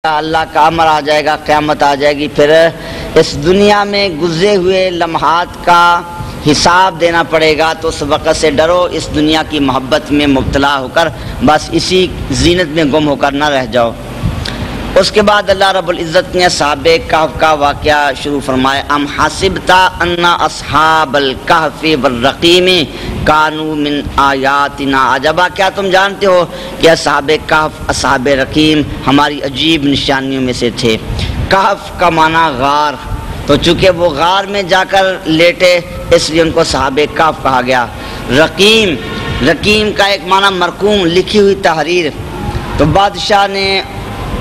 اللہ کا امر آ جائے گا، قیامت آ جائے گی، پھر اس دنیا میں گزرے ہوئے لمحات کا حساب دینا پڑے گا، تو اس وقت سے ڈرو، اس دنیا کی محبت میں مبتلا ہو کر بس اسی زینت میں گم ہو کر نہ رہ جاؤ۔ اس کے بعد اللہ رب العزت نے اصحاب کہف کا واقعہ شروع فرمایا، ام حسبت ان اصحاب الکہف والرقیم کانوا من آیاتنا عجبا، کیا تم جانتے ہو کہ اصحاب کہف اصحاب رقیم ہماری عجیب نشانیوں میں سے تھے۔ کہف کا معنی غار، تو چونکہ وہ غار میں جا کر لیٹے اس لیے ان کو اصحاب کہف کہا گیا۔ رقیم، رقیم کا ایک معنی مرقوم، لکھی ہوئی تحریر، تو بادشاہ نے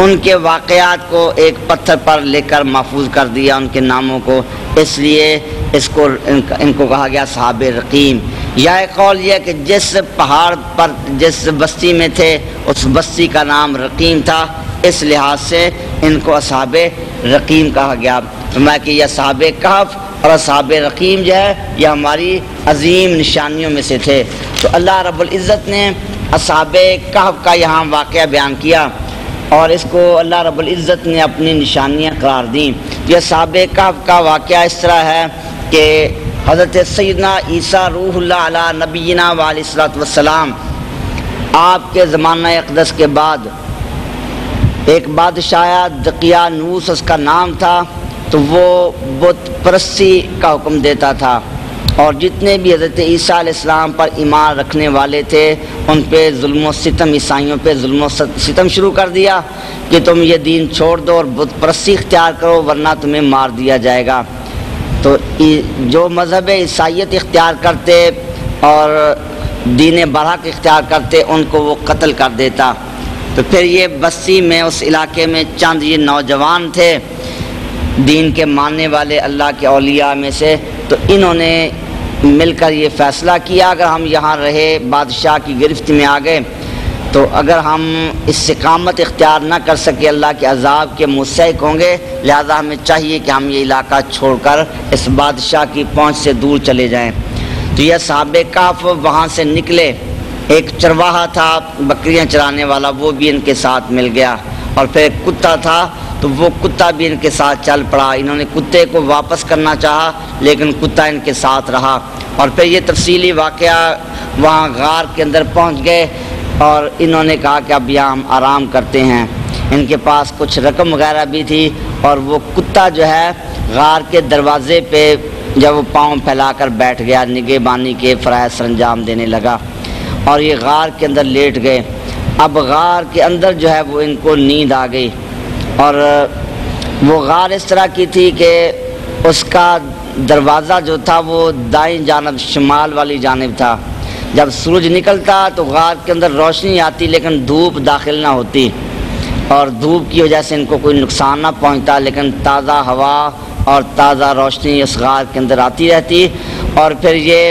ان کے واقعات کو ایک پتھر پر لے کر محفوظ کر دیا، ان کے ناموں کو، اس لیے ان کو کہا گیا اصحاب رقیم۔ یا ایک قول یہ کہ جس پہاڑ پر جس بستی میں تھے اس بستی کا نام رقیم تھا، اس لحاظ سے ان کو اصحاب رقیم کہا گیا۔ فرمایا کہ یہ اصحاب کہف اور اصحاب رقیم جو ہے یہ ہماری عظیم نشانیوں میں سے تھے۔ تو اللہ رب العزت نے اصحاب کہف کا یہاں واقعہ بیان کیا اور اس کو اللہ رب العزت نے اپنی نشانیاں قرار دیں۔ یہ اصحاب کہف کا واقعہ اس طرح ہے کہ حضرت سیدنا عیسیٰ روح اللہ علی نبینا وعلیہ الصلوۃ والسلام، آپ کے زمانہ اقدس کے بعد ایک بادشاہ دقیانوس اس کا نام تھا، تو وہ بت پرستی کا حکم دیتا تھا، اور جتنے بھی حضرت عیسیٰ علیہ السلام پر ایمان رکھنے والے تھے ان پہ ظلم و ستم، عیسائیوں پہ ظلم و ستم شروع کر دیا کہ تم یہ دین چھوڑ دو اور بت پرستی اختیار کرو ورنہ تمہیں مار دیا جائے گا۔ تو جو مذہب عیسائیت اختیار کرتے اور دین برحق اختیار کرتے ان کو وہ قتل کر دیتا۔ تو پھر یہ بستی میں اس علاقے میں چند یہ نوجوان تھے دین کے ماننے والے اللہ کے اولیاء میں سے، تو انہوں نے مل کر یہ فیصلہ کیا اگر ہم یہاں رہے بادشاہ کی گرفت میں آ گئے تو اگر ہم استقامت اختیار نہ کر سکے اللہ کے عذاب کے مستحق ہوں گے، لہذا ہمیں چاہیے کہ ہم یہ علاقہ چھوڑ کر اس بادشاہ کی پہنچ سے دور چلے جائیں۔ تو یہ اصحاب کہف وہاں سے نکلے، ایک چرواہا تھا بکریاں چرانے والا، وہ بھی ان کے ساتھ مل گیا، اور پھر ایک کتا تھا تو وہ کتا بھی ان کے ساتھ چل پڑا۔ انہوں نے کتے کو واپس کرنا چاہا لیکن کتا ان کے ساتھ رہا، اور پھر یہ تفصیلی واقعہ وہاں غار کے اندر پہنچ گئے اور انہوں نے کہا کہ اب یہاں ہم آرام کرتے ہیں۔ ان کے پاس کچھ رقم وغیرہ بھی تھی، اور وہ کتا جو ہے غار کے دروازے پہ جب وہ پاؤں پھیلا کر بیٹھ گیا، نگہبانی کے فرائض سر انجام دینے لگا، اور یہ غار کے اندر لیٹ گئے۔ اب غار کے اندر جو ہے وہ ان کو نیند آ گئی، اور وہ غار اس طرح کی تھی کہ اس کا دروازہ جو تھا وہ دائیں جانب شمال والی جانب تھا۔ جب سورج نکلتا تو غار کے اندر روشنی آتی لیکن دھوپ داخل نہ ہوتی، اور دھوپ کی وجہ سے ان کو کوئی نقصان نہ پہنچتا، لیکن تازہ ہوا اور تازہ روشنی اس غار کے اندر آتی رہتی۔ اور پھر یہ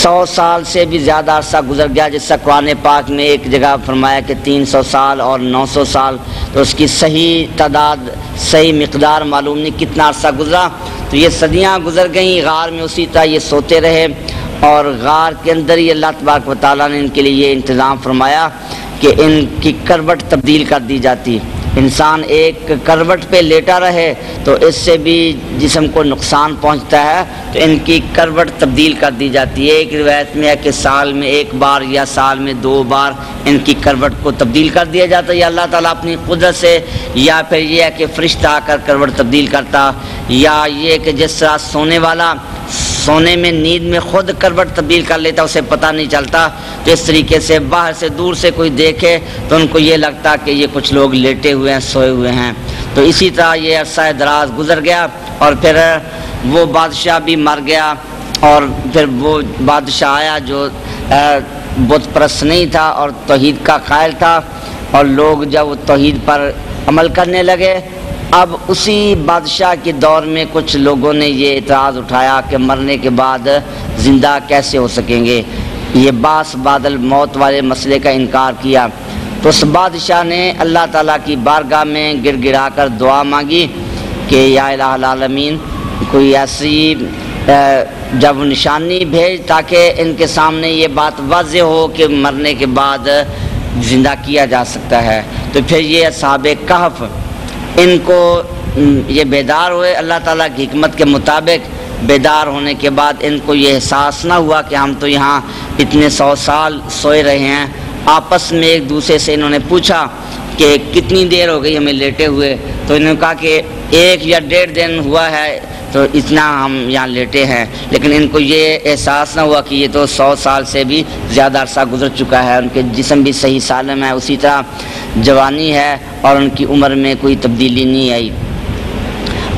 100 سال سے بھی زیادہ عرصہ گزر گیا، جس سے قرآن پاک میں ایک جگہ فرمایا کہ 300 سال اور 900 سال، تو اس کی صحیح تعداد صحیح مقدار معلوم نہیں کتنا عرصہ گزرا۔ تو یہ صدیاں گزر گئیں غار میں، اسی طرح یہ سوتے رہے، اور غار کے اندر ہی اللہ تبارک و تعالیٰ نے ان کے لیے یہ انتظام فرمایا کہ ان کی کروٹ تبدیل کر دی جاتی۔ انسان ایک کروٹ پہ لیٹا رہے تو اس سے بھی جسم کو نقصان پہنچتا ہے، تو ان کی کروٹ تبدیل کر دی جاتی ہے۔ ایک روایت میں ہے کہ سال میں 1 بار یا سال میں 2 بار ان کی کروٹ کو تبدیل کر دیا جاتا ہے، یا اللہ تعالیٰ اپنی قدرت سے، یا پھر یہ ہے کہ فرشتہ آ کر کروٹ تبدیل کرتا، یا یہ کہ جس طرح سونے والا سونے میں نیند میں خود کروٹ تبدیل کر لیتا، اسے پتہ نہیں چلتا، تو اس طریقے سے باہر سے دور سے کوئی دیکھے تو ان کو یہ لگتا کہ یہ کچھ لوگ لیٹے ہوئے ہیں، سوئے ہوئے ہیں۔ تو اسی طرح یہ عرصہ دراز گزر گیا، اور پھر وہ بادشاہ بھی مر گیا، اور پھر وہ بادشاہ آیا جو بت پرست نہیں تھا اور توحید کا قائل تھا، اور لوگ جب وہ توحید پر عمل کرنے لگے، اب اسی بادشاہ کے دور میں کچھ لوگوں نے یہ اعتراض اٹھایا کہ مرنے کے بعد زندہ کیسے ہو سکیں گے، یہ باس بعد الموت والے مسئلے کا انکار کیا۔ تو اس بادشاہ نے اللہ تعالیٰ کی بارگاہ میں گر گڑا کر دعا مانگی کہ یا الہ العالمین کوئی ایسی جب نشانی بھیج تاکہ ان کے سامنے یہ بات واضح ہو کہ مرنے کے بعد زندہ کیا جا سکتا ہے۔ تو پھر یہ اصحاب کہف ان کو یہ بیدار ہوئے، اللہ تعالیٰ کی حکمت کے مطابق بیدار ہونے کے بعد ان کو یہ احساس نہ ہوا کہ ہم تو یہاں اتنے 100 سال سوئے رہے ہیں۔ آپس میں ایک دوسرے سے انہوں نے پوچھا کہ کتنی دیر ہو گئی ہمیں لیٹے ہوئے، تو انہوں نے کہا کہ 1 یا 1.5 دن ہوا ہے تو اتنا ہم یہاں لیٹے ہیں، لیکن ان کو یہ احساس نہ ہوا کہ یہ تو 100 سال سے بھی زیادہ عرصہ گزر چکا ہے، ان کے جسم بھی صحیح سالم ہے، اسی طرح جوانی ہے اور ان کی عمر میں کوئی تبدیلی نہیں آئی۔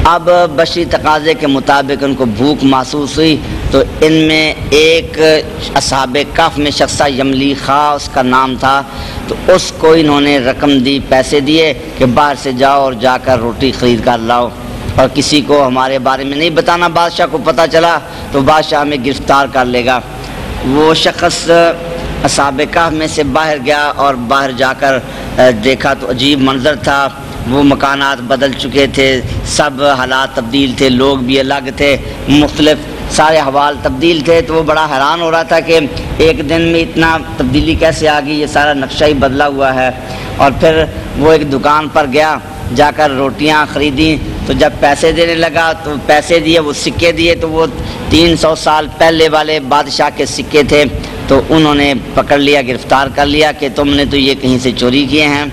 اب بشری تقاضے کے مطابق ان کو بھوک محسوس ہوئی، تو ان میں ایک اصحاب کہف میں شخص یملی خا اس کا نام تھا، تو اس کو انہوں نے رقم دی، پیسے دیے کہ باہر سے جاؤ اور جا کر روٹی خرید کر لاؤ، اور کسی کو ہمارے بارے میں نہیں بتانا، بادشاہ کو پتہ چلا تو بادشاہ ہمیں گرفتار کر لے گا۔ وہ شخص اصحاب کہف میں سے باہر گیا اور باہر جا کر دیکھا تو عجیب منظر تھا، وہ مکانات بدل چکے تھے، سب حالات تبدیل تھے، لوگ بھی الگ تھے، مختلف سارے احوال تبدیل تھے، تو وہ بڑا حیران ہو رہا تھا کہ ایک دن میں اتنا تبدیلی کیسے آ گئی، یہ سارا نقشہ ہی بدلا ہوا ہے۔ اور پھر وہ ایک دکان پر گیا، جا کر روٹیاں خریدیں، تو جب پیسے دینے لگا تو پیسے دیے، وہ سکے دیے، تو وہ 300 سال پہلے والے بادشاہ کے سکے تھے، تو انہوں نے پکڑ لیا، گرفتار کر لیا کہ تم نے تو یہ کہیں سے چوری کیے ہیں،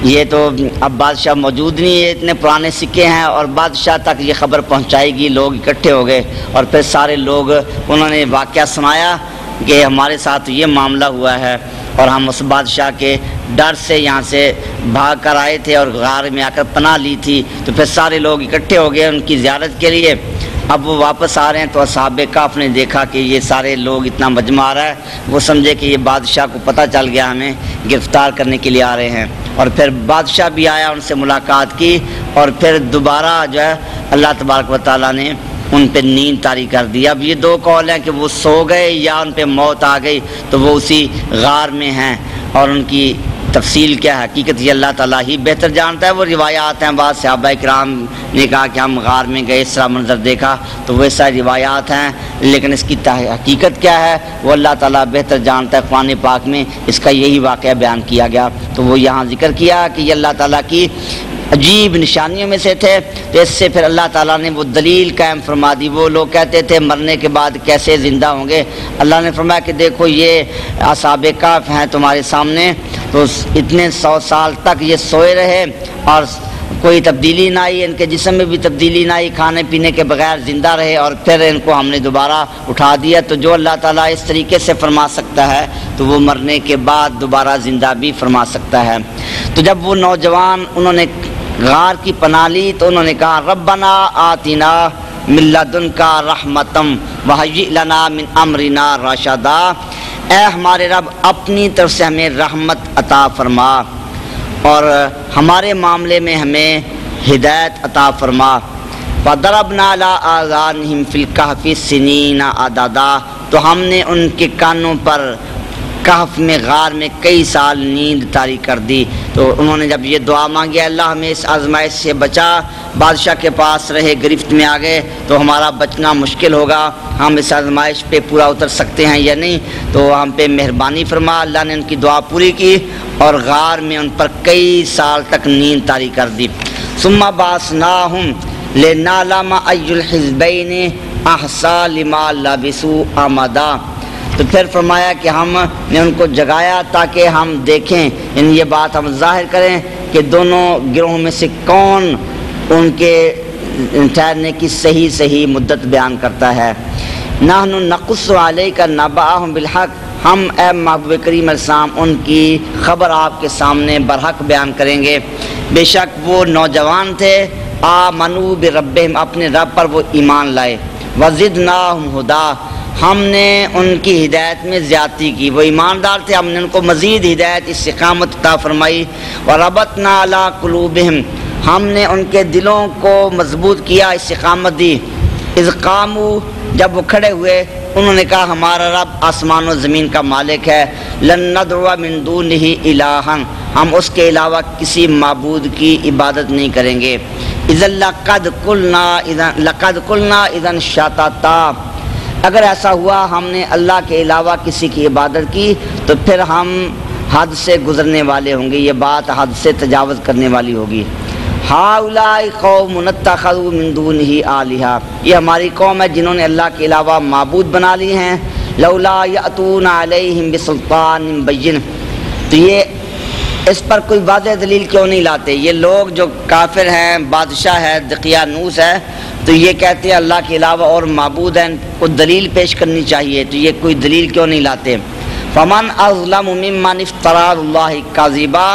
یہ تو اب بادشاہ موجود نہیں ہے، اتنے پرانے سکے ہیں، اور بادشاہ تک یہ خبر پہنچائے گی۔ لوگ اکٹھے ہو گئے اور پھر سارے لوگ انہوں نے واقعہ سنایا کہ ہمارے ساتھ یہ معاملہ ہوا ہے، اور ہم اس بادشاہ کے ڈر سے یہاں سے بھاگ کر آئے تھے اور غار میں آ کر پناہ لی تھی۔ تو پھر سارے لوگ اکٹھے ہو گئے ان کی زیارت کے لیے۔ اب وہ واپس آ رہے ہیں تو اصحاب کہف نے دیکھا کہ یہ سارے لوگ اتنا مجمع آ رہا ہے، وہ سمجھے کہ یہ بادشاہ کو پتہ چل گیا ہمیں گرفتار کرنے کے لیے آ رہے ہیں، اور پھر بادشاہ بھی آیا، ان سے ملاقات کی، اور پھر دوبارہ جو ہے اللہ تبارک و تعالیٰ نے ان پہ نیند طاری کر دی۔ اب یہ 2 قول ہیں کہ وہ سو گئے یا ان پہ موت آ گئی، تو وہ اسی غار میں ہیں، اور ان کی تفصیل کیا ہے، حقیقت یہ اللہ تعالیٰ ہی بہتر جانتا ہے۔ وہ روایات ہیں، بعض صحابہ کرام نے کہا کہ ہم غار میں گئے، اس طرح منظر دیکھا، تو وہ ساری روایات ہیں، لیکن اس کی حقیقت کیا ہے وہ اللہ تعالیٰ بہتر جانتا ہے۔ قرآن پاک میں اس کا یہی واقعہ بیان کیا گیا، تو وہ یہاں ذکر کیا کہ یہ اللہ تعالیٰ کی عجیب نشانیوں میں سے تھے۔ تو اس سے پھر اللہ تعالیٰ نے وہ دلیل قائم فرما دی۔ وہ لوگ کہتے تھے مرنے کے بعد کیسے زندہ ہوں گے، اللہ نے فرمایا کہ دیکھو یہ اصحاب کہف ہیں تمہارے سامنے، تو اتنے 100 سال تک یہ سوئے رہے اور کوئی تبدیلی نہ آئی، ان کے جسم میں بھی تبدیلی نہ آئی، کھانے پینے کے بغیر زندہ رہے، اور پھر ان کو ہم نے دوبارہ اٹھا دیا۔ تو جو اللہ تعالیٰ اس طریقے سے فرما سکتا ہے تو وہ مرنے کے بعد دوبارہ زندہ بھی فرما سکتا ہے۔ تو جب وہ نوجوان انہوں نے غار کی پناہ لی تو انہوں نے کہا ربنا آتنا من لدنکا رحمتم وہیئ لنا من امرنا رشدا، اے ہمارے رب اپنی طرف سے ہمیں رحمت عطا فرما اور ہمارے معاملے میں ہمیں ہدایت عطا فرما۔ فضربنا علی آذانہم فی الکہف سنین عددا، تو ہم نے ان کے کانوں پر کہف میں غار میں کئی سال نیند طاری کر دی۔ تو انہوں نے جب یہ دعا مانگی اللہ ہمیں اس آزمائش سے بچا، بادشاہ کے پاس رہے، گرفت میں آ گئے تو ہمارا بچنا مشکل ہوگا، ہم اس آزمائش پہ پورا اتر سکتے ہیں یا نہیں، تو ہم پہ مہربانی فرما۔ اللہ نے ان کی دعا پوری کی اور غار میں ان پر کئی سال تک نیند طاری کر دی۔ ثم بعثناہم لنعلم ای الحزبین احصی لما لبثوا امدا، تو پھر فرمایا کہ ہم نے ان کو جگایا تاکہ ہم دیکھیں، یعنی یہ بات ہم ظاہر کریں کہ دونوں گروہوں میں سے کون ان کے ٹھہرنے کی صحیح مدت بیان کرتا ہے۔ نحن نقص علیک نبأہم بالحق، ہم اے محبوب کریم علیہ السلام ان کی خبر آپ کے سامنے برحق بیان کریں گے۔ بے شک وہ نوجوان تھے، آمنوا بربہم، اپنے رب پر وہ ایمان لائے، وزدناہم ہدا، ہم نے ان کی ہدایت میں زیادتی کی، وہ ایماندار تھے، ہم نے ان کو مزید ہدایت استقامت عطا فرمائی۔ وربطنا علی قلوبہم، ہم نے ان کے دلوں کو مضبوط کیا، استقامت دی۔ اذ قاموا، جب وہ کھڑے ہوئے انہوں نے کہا ہمارا رب آسمان و زمین کا مالک ہے، لن ندعو من دونہ الہا، ہم اس کے علاوہ کسی معبود کی عبادت نہیں کریں گے۔ اذا لقد قلنا اذا شططا، اگر ایسا ہوا ہم نے اللہ کے علاوہ کسی کی عبادت کی تو پھر ہم حد سے گزرنے والے ہوں گے، یہ بات حد سے تجاوز کرنے والی ہوگی۔ ہؤلاء قوم اتخذوا من دونہ آلہۃ، یہ ہماری قوم ہے جنہوں نے اللہ کے علاوہ معبود بنا لیے ہیں۔ لولا یأتون علیہم بسلطان بین، تو یہ اس پر کوئی واضح دلیل کیوں نہیں لاتے؟ یہ لوگ جو کافر ہیں، بادشاہ ہے دقیانوس ہے، تو یہ کہتے ہیں اللہ کے علاوہ اور معبود ہیں، کو دلیل پیش کرنی چاہیے، تو یہ کوئی دلیل کیوں نہیں لاتے؟ فمن اظلم ممن افترى اللہ کذبا،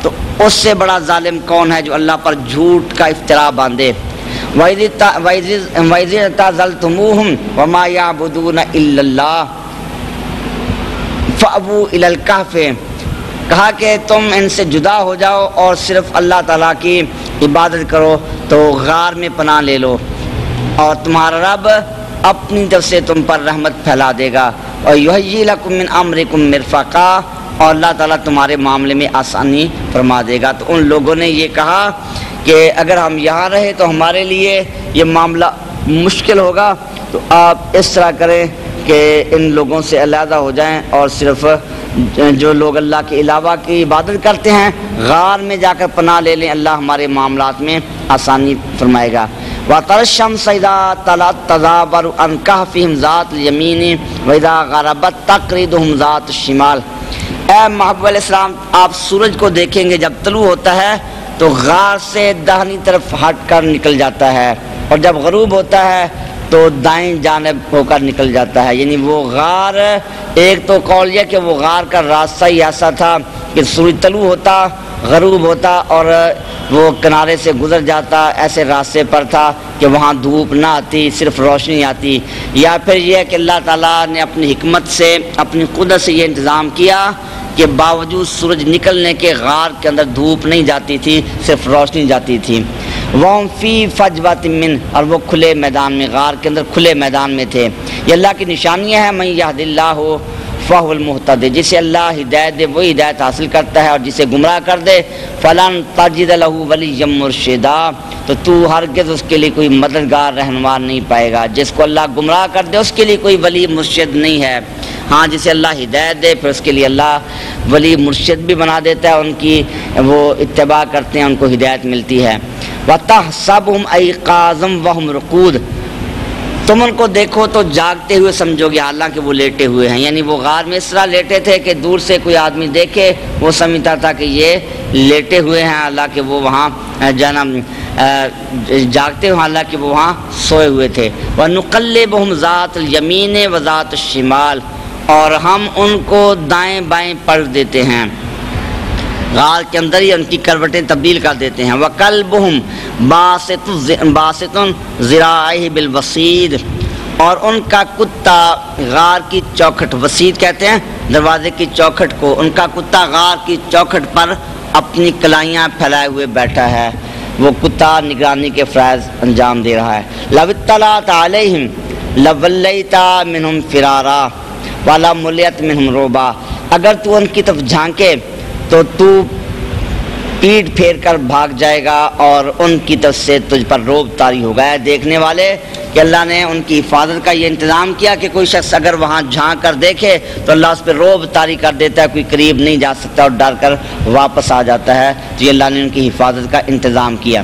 تو اس سے بڑا ظالم کون ہے جو اللہ پر جھوٹ کا افترا باندھے۔ وَإِذِ اعْتَزَلْتُمُوهُمْ وَمَا يَعْبُدُونَ إِلَّا اللَّهَ فَأْوُوا إِلَى الْكَهْفِ، کہا کہ تم ان سے جدا ہو جاؤ اور صرف اللہ تعالیٰ کی عبادت کرو تو غار میں پناہ لے لو، اور تمہارا رب اپنی طرف سے تم پر رحمت پھیلا دے گا۔ وَيُهَيِّئْ لَكُم مِّنْ أَمْرِكُم مِّرْفَقًا، اور اللہ تعالیٰ تمہارے معاملے میں آسانی فرما دے گا۔ تو ان لوگوں نے یہ کہا کہ اگر ہم یہاں رہے تو ہمارے لیے یہ معاملہ مشکل ہوگا، تو آپ اس طرح کریں کہ ان لوگوں سے علیحدہ ہو جائیں اور صرف جو لوگ اللہ کے علاوہ کی عبادت کرتے ہیں غار میں جا کر پناہ لے لیں، اللہ ہمارے معاملات میں آسانی فرمائے گا۔ وَتَرَى الشَّمْسَ إِذَا طَلَعَتْ تَزَاوَرُ عَنْ كَهْفِهِمْ ذَاتَ الْيَمِينِ وَإِذَا غَرَبَتْ تَقْرِضُهُمْ ذَاتَ الشِّمَالِ، اے محبوب علیہ السلام آپ سورج کو دیکھیں گے جب طلوع ہوتا ہے تو غار سے داہنی طرف ہٹ کر نکل جاتا ہے، اور جب غروب ہوتا ہے تو دائیں جانب ہو کر نکل جاتا ہے۔ یعنی وہ غار، ایک تو قول یہ کہ وہ غار کا راستہ ہی ایسا تھا کہ سورج طلوع ہوتا، غروب ہوتا اور وہ کنارے سے گزر جاتا، ایسے راستے پر تھا کہ وہاں دھوپ نہ آتی، صرف روشنی آتی، یا پھر یہ کہ اللہ تعالیٰ نے اپنی حکمت سے، اپنی قدرت سے یہ انتظام کیا کہ باوجود سورج نکلنے کے غار کے اندر دھوپ نہیں جاتی تھی، صرف روشنی جاتی تھی۔ وَهُمْ فِي فَجْوَةٍ مِّنْ، اور وہ کھلے میدان میں، غار کے اندر کھلے میدان میں تھے۔ یہ اللہ کی نشانیاں ہیں، مَن يَهْدِ اللَّهُ فَهُوَ الْمُهْتَدِ، جسے اللہ ہدایت دے وہی ہدایت حاصل کرتا ہے، اور جسے گمراہ کر دے فَلَن تَجِدَ لَهُ وَلِيًّا مُرْشِدًا، تو ہرگز اس کے لیے کوئی مددگار رہنما نہیں پائے گا۔ جس کو اللہ گمراہ کر دے اس کے لیے کوئی ولی مرشد نہیں ہے۔ ہاں جسے اللہ ہدایت دے پھر اس کے لیے اللہ ولی مرشد بھی بنا دیتا ہے، ان کی وہ اتباع کرتے ہیں، ان کو ہدایت ملتی ہے۔ وَتَحْسَبُهُمْ أَيْقَاظًا وَهُمْ رُقُودٌ، تم ان کو دیکھو تو جاگتے ہوئے سمجھو گے حالانکہ وہ لیٹے ہوئے ہیں۔ یعنی وہ غار میں اس طرح لیٹے تھے کہ دور سے کوئی آدمی دیکھے وہ سمجھتا تھا کہ یہ لیٹے ہوئے ہیں، حالانکہ وہ وہاں جاگتے ہوئے، حالانکہ وہ وہاں سوئے ہوئے تھے۔ وَنُقَلِّبُهُمْ ذَاتَ الْيَمِينِ وَذَاتَ الشِّمَالِ، اور ہم ان کو دائیں بائیں پلٹ دیتے ہیں، غار کے اندر ہی ان کی کروٹیں تبدیل کر دیتے ہیں۔ وَقَلْبُهُمْ باسط ذراعیہ بالوسید، اور ان کا کتا غار کی چوکھٹ، وسید کہتے ہیں دروازے کی چوکھٹ کو، ان کا کتا غار کی چوکھٹ پر اپنی کلائیاں پھیلائے ہوئے بیٹھا ہے، وہ کتا نگرانی کے فرائض انجام دے رہا ہے۔ لَوِ اطَّلَعْتَ عَلَيْهِمْ لَوَلَّيْتَ مِنْهُمْ فِرَارًا وَلَمُلِئَتْ مِنْهُمْ رُعْبًا، اگر تو ان کی طرف جھانکے تو تو پیٹ پھیر کر بھاگ جائے گا اور ان کی طرف سے تجھ پر روب طاری ہوگا۔ ہے دیکھنے والے کہ اللہ نے ان کی حفاظت کا یہ انتظام کیا کہ کوئی شخص اگر وہاں جھانک کر دیکھے تو اللہ اس پہ روب طاری کر دیتا ہے، کوئی قریب نہیں جا سکتا اور ڈر کر واپس آ جاتا ہے، تو یہ اللہ نے ان کی حفاظت کا انتظام کیا۔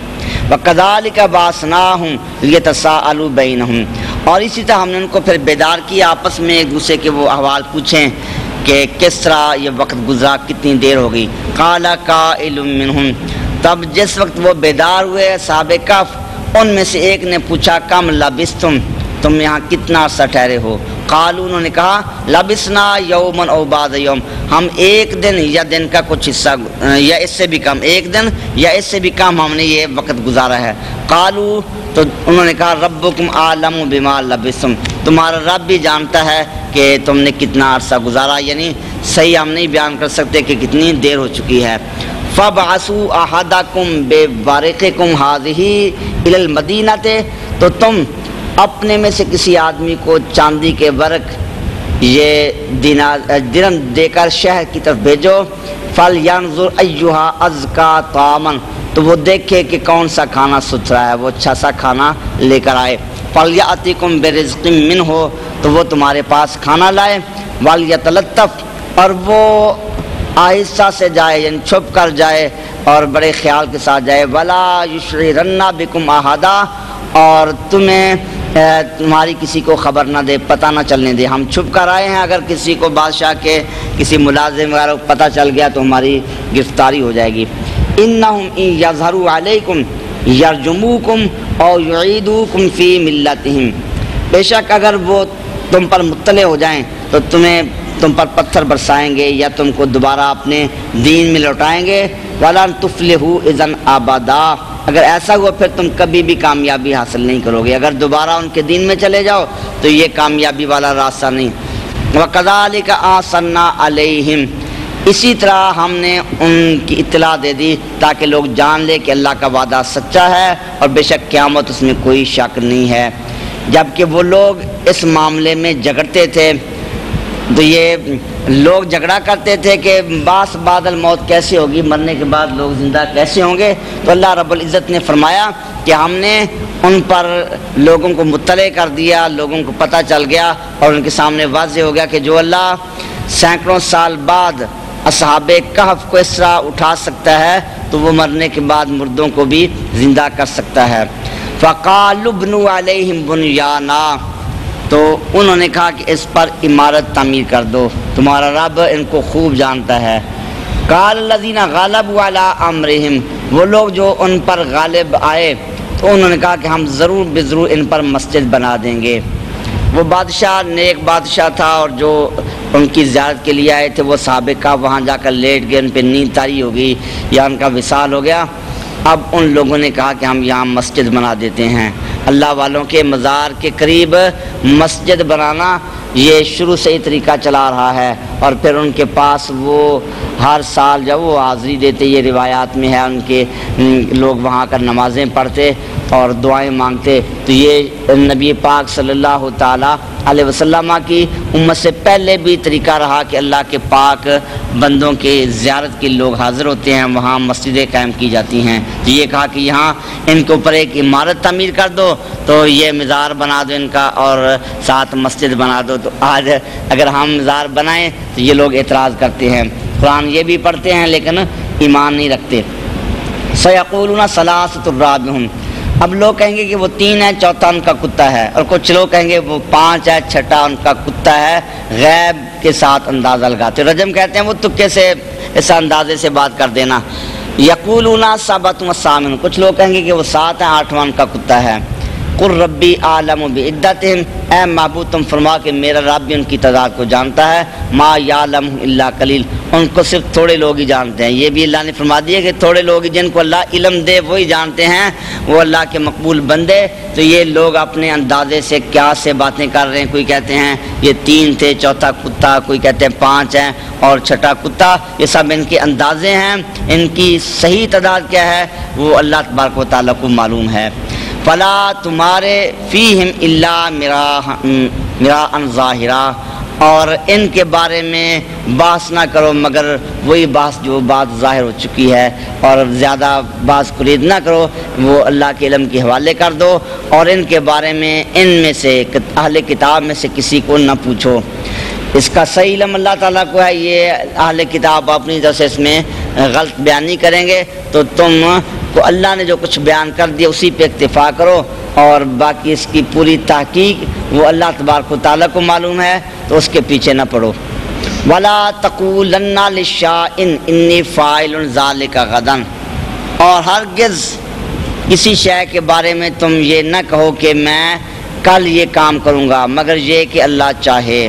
وَكَذَلِكَ بَعَثْنَاهُمْ لِيَتَسَاءَلُوا بَيْنَهُمْ، اور اسی طرح ہم نے ان کو پھر بیدار کیا آپس میں ایک دوسرے کے وہ احوال پوچھیں کہ کس طرح یہ وقت گزرا، کتنی دیر ہو گئی۔ قال قائل منہم، تب جس وقت وہ بیدار ہوئے اصحاب کہف، ان میں سے ایک نے پوچھا کم لبثتم، تم یہاں کتنا عرصہ ٹھہرے ہو؟ قالوا، انہوں نے کہا لبثنا یوما او بعض یوم، ہم ایک دن یا دن کا کچھ حصہ یا اس سے بھی کم، ایک دن یا اس سے بھی کم ہم نے یہ وقت گزارا ہے۔ قالوا، تو انہوں نے کہا ربکم اعلم بما لبثتم، تمہارا رب بھی جانتا ہے کہ تم نے کتنا عرصہ گزارا، یعنی صحیح ہم نہیں بیان کر سکتے کہ کتنی دیر ہو چکی ہے۔ فَبْعَثُوا أَحَدَكُمْ بِوَرِقِكُمْ هَٰذِهِ إِلَى الْمَدِينَةِ، تو تم اپنے میں سے کسی آدمی کو چاندی کے ورق یہ درم دے کر شہر کی طرف بھیجو۔ فَلْيَنظُرْ أَيُّهَا أَزْكَىٰ طَعَامًا، تو وہ دیکھے کہ کون سا کھانا ستھرا ہے، وہ اچھا سا کھانا لے کر آئے۔ فَلْيَأْتِكُمْ بِرِزْقٍ مِّنْهُ، تو وہ تمہارے پاس کھانا لائے۔ وَلْيَتَلَطَّفْ، اور وہ آہستہ سے جائے یعنی چھپ کر جائے اور بڑے خیال کے ساتھ جائے. ولا یشعرن بکم احدا اور تمہیں تمہاری کسی کو خبر نہ دے, پتہ نہ چلنے دے. ہم چھپ کر آئے ہیں, اگر کسی کو بادشاہ کے کسی ملازم وغیرہ کو پتہ چل گیا تو ہماری گرفتاری ہو جائے گی. انہم ان یظہروا علیکم یرجموکم او یعیدوکم فی ملتہم, بے شک اگر وہ تم پر مطلع ہو جائیں تو تم پر پتھر برسائیں گے یا تم کو دوبارہ اپنے دین میں لوٹائیں گے. وَلَن تُفْلِحُوا اِذًا أَبَدًا, اگر ایسا ہوا پھر تم کبھی بھی کامیابی حاصل نہیں کرو گے. اگر دوبارہ ان کے دین میں چلے جاؤ تو یہ کامیابی والا راستہ نہیں. وَكَذَلِكَ آثَرْنَا عَلَيْهِمْ, اسی طرح ہم نے ان کی اطلاع دے دی تاکہ لوگ جان لے کہ اللہ کا وعدہ سچا ہے اور بے شک قیامت اس میں کوئی شک نہیں ہے. جبکہ وہ لوگ اس معاملے میں جھگڑتے تھے تو یہ لوگ جھگڑا کرتے تھے کہ باس بعد الموت کیسے ہوگی, مرنے کے بعد لوگ زندہ کیسے ہوں گے. تو اللہ رب العزت نے فرمایا کہ ہم نے ان پر لوگوں کو مطلع کر دیا, لوگوں کو پتہ چل گیا اور ان کے سامنے واضح ہو گیا کہ جو اللہ سینکڑوں سال بعد اصحاب کہف کو اس طرح اٹھا سکتا ہے تو وہ مرنے کے بعد مردوں کو بھی زندہ کر سکتا ہے. فَقَالُوا ابْنُوا عَلَيْهِمْ بُنْيَانًا, تو انہوں نے کہا کہ اس پر عمارت تعمیر کر دو, تمہارا رب ان کو خوب جانتا ہے. قال الذین غلبوا علی امرہم, وہ لوگ جو ان پر غالب آئے تو انہوں نے کہا کہ ہم ضرور بضرور ان پر مسجد بنا دیں گے. وہ بادشاہ نیک بادشاہ تھا اور جو ان کی زیارت کے لیے آئے تھے وہ سابقہ وہاں جا کر لیٹ گئے, ان پہ نیند طاری ہو گئی یا ان کا وصال ہو گیا. اب ان لوگوں نے کہا کہ ہم یہاں مسجد بنا دیتے ہیں. اللہ والوں کے مزار کے قریب مسجد بنانا یہ شروع سے ہی طریقہ چلا رہا ہے, اور پھر ان کے پاس وہ ہر سال جب وہ حاضری دیتے, یہ روایات میں ہے, ان کے لوگ وہاں کر نمازیں پڑھتے اور دعائیں مانگتے. تو یہ نبی پاک صلی اللہ تعالیٰ علیہ وسلم کی امت سے پہلے بھی طریقہ رہا کہ اللہ کے پاک بندوں کے زیارت کے لوگ حاضر ہوتے ہیں, وہاں مسجدیں قائم کی جاتی ہیں. تو یہ کہا کہ یہاں ان کے اوپر ایک عمارت تعمیر کر دو, تو یہ مزار بنا دو ان کا اور ساتھ مسجد بنا دو. تو آج اگر ہم مزار بنائیں تو یہ لوگ اعتراض کرتے ہیں, قرآن یہ بھی پڑھتے ہیں لیکن ایمان نہیں رکھتے. سَيَقُولُونَ ثَلَاثَةٌ رَابِعُهُمْ, اب لوگ کہیں گے کہ وہ 3 ہے, چوتھا ان کا کتا ہے, اور کچھ لوگ کہیں گے وہ 5 ہے, چھٹا ان کا کتا ہے. غیب کے ساتھ اندازہ لگاتے. رجم کہتے ہیں وہ تکے سے اس اندازے سے بات کر دینا. یقولون سبعۃ وثامن, کچھ لوگ کہیں گے کہ وہ 7 ہے, 8واں ان کا کتا ہے. قل ربی اعلم بعدتہم, اے معبود تم فرما کہ میرا رب بھی ان کی تعداد کو جانتا ہے. ما یعلم الا قلیل, ان کو صرف تھوڑے لوگ ہی جانتے ہیں. یہ بھی اللہ نے فرما دیا کہ تھوڑے لوگ جن کو اللہ علم دے وہی جانتے ہیں, وہ اللہ کے مقبول بندے. تو یہ لوگ اپنے اندازے سے کیا سے باتیں کر رہے ہیں. کوئی کہتے ہیں یہ 3 تھے, چوتھا کتا, کوئی کہتے ہیں 5 ہیں اور چھٹا کتا. یہ سب ان کے اندازے ہیں, ان کی صحیح تعداد کیا ہے وہ اللہ تبارک و تعالیٰ کو معلوم ہے. فلا تمہارے فیہم الا مراء ظاہرا, اور ان کے بارے میں بحث نہ کرو مگر وہی بحث جو بات ظاہر ہو چکی ہے, اور زیادہ بحث قرید نہ کرو, وہ اللہ کے علم کے حوالے کر دو. اور ان کے بارے میں ان میں سے اہل کتاب میں سے کسی کو نہ پوچھو. اس کا صحیح علم اللہ تعالیٰ کو ہے, یہ اہل کتاب اپنی طرف سے اس میں غلط بیان نہیں کریں گے. تو تم کو اللہ نے جو کچھ بیان کر دیا اسی پہ اکتفا کرو, اور باقی اس کی پوری تحقیق وہ اللہ تبارک و تعالیٰ کو معلوم ہے, تو اس کے پیچھے نہ پڑو. وَلَا تَقُولَنَّ لِشَيْءٍ إِنِّي فَاعِلٌ ذَلِكَ غَدًا, اور ہرگز کسی شے کے بارے میں تم یہ نہ کہو کہ میں کل یہ کام کروں گا مگر یہ کہ اللہ چاہے.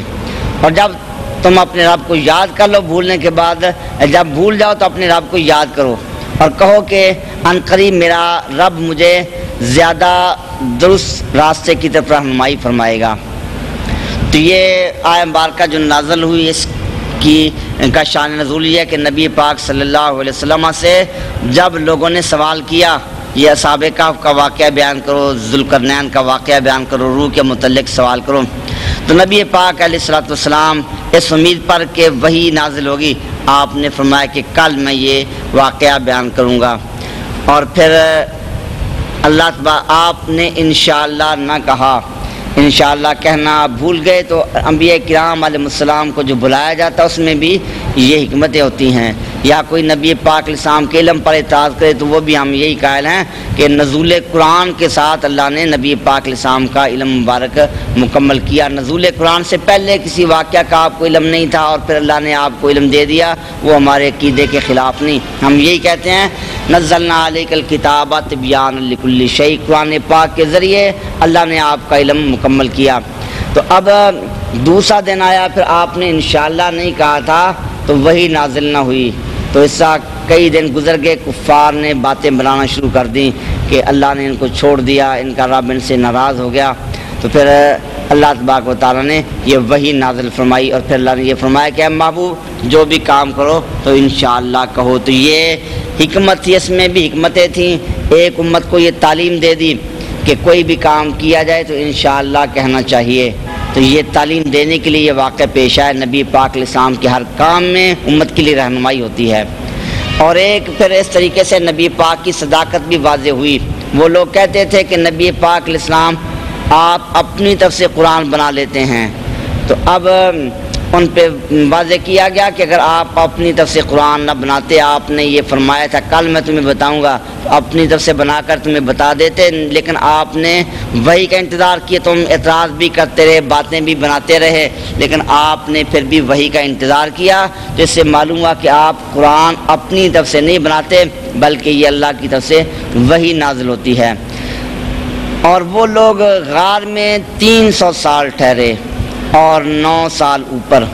اور جب تم اپنے رب کو یاد کر لو بھولنے کے بعد, جب بھول جاؤ تو اپنے رب کو یاد کرو اور کہو کہ ان قریب میرا رب مجھے زیادہ درست راستے کی طرف رہنمائی فرمائے گا. تو یہ آیت مبارکہ جو نازل ہوئی اس کی کا شان نزول یہ ہے کہ نبی پاک صلی اللہ علیہ وسلم سے جب لوگوں نے سوال کیا یہ اصحاب کہف کا واقعہ بیان کرو, ذوالقرنین کا واقعہ بیان کرو, روح کے متعلق سوال کرو, تو نبی پاک علیہ الصلوۃ والسلام اس امید پر کہ وحی نازل ہوگی آپ نے فرمایا کہ کل میں یہ واقعہ بیان کروں گا. اور پھر اللہ تبارک آپ نے انشاءاللہ نہ کہا, انشاءاللہ کہنا بھول گئے. تو انبیاء کرام علیہ السلام کو جو بلایا جاتا اس میں بھی یہ حکمتیں ہوتی ہیں، یا کوئی نبی پاک علیہ السلام کے علم پر اعتراض کرے تو وہ بھی ہم یہی قائل ہیں کہ نزول قرآن کے ساتھ اللہ نے نبی پاک علیہ السلام کا علم مبارک مکمل کیا۔ نزول قرآن سے پہلے کسی واقعہ کا آپ کو علم نہیں تھا اور پھر اللہ نے آپ کو علم دے دیا، وہ ہمارے عقیدے کے خلاف نہیں۔ ہم یہی کہتے ہیں نزلنا علیک الکتاب تبیانا لکل شیء، قرآن پاک کے ذریعے اللہ نے آپ کا علم مکمل کیا۔ تو اب دوسرا دن آیا، پھر آپ نے انشاءاللہ نہیں کہا تھا تو وہی نازل نہ ہوئی، تو اس سے کئی دن گزر گئے، کفار نے باتیں بنانا شروع کر دیں کہ اللہ نے ان کو چھوڑ دیا، ان کا رب ان سے ناراض ہو گیا۔ تو پھر اللہ تبارک و تعالیٰ نے یہ وحی نازل فرمائی، اور پھر اللہ نے یہ فرمایا کہ اے محبوب جو بھی کام کرو تو انشاءاللہ کہو۔ تو یہ حکمت تھی، اس میں بھی حکمتیں تھیں۔ ایک امت کو یہ تعلیم دے دی کہ کوئی بھی کام کیا جائے تو انشاءاللہ کہنا چاہیے، تو یہ تعلیم دینے کے لیے یہ واقعہ پیش آئے۔ نبی پاک علیہ السلام کے ہر کام میں امت کے لیے رہنمائی ہوتی ہے۔ اور ایک پھر اس طریقے سے نبی پاک کی صداقت بھی واضح ہوئی۔ وہ لوگ کہتے تھے کہ نبی پاک علیہ السلام آپ اپنی طرف سے قرآن بنا لیتے ہیں، تو اب ان پہ واضح کیا گیا کہ اگر آپ اپنی طرف سے قرآن نہ بناتے، آپ نے یہ فرمایا تھا کل میں تمہیں بتاؤں گا، تو اپنی طرف سے بنا کر تمہیں بتا دیتے، لیکن آپ نے وحی کا انتظار کیا، تم اعتراض بھی کرتے رہے، باتیں بھی بناتے رہے، لیکن آپ نے پھر بھی وحی کا انتظار کیا، جس سے معلوم ہوا کہ آپ قرآن اپنی طرف سے نہیں بناتے بلکہ یہ اللہ کی طرف سے وحی نازل ہوتی ہے۔ اور وہ لوگ غار میں 300 سال ٹھہرے اور 9 سال اوپر۔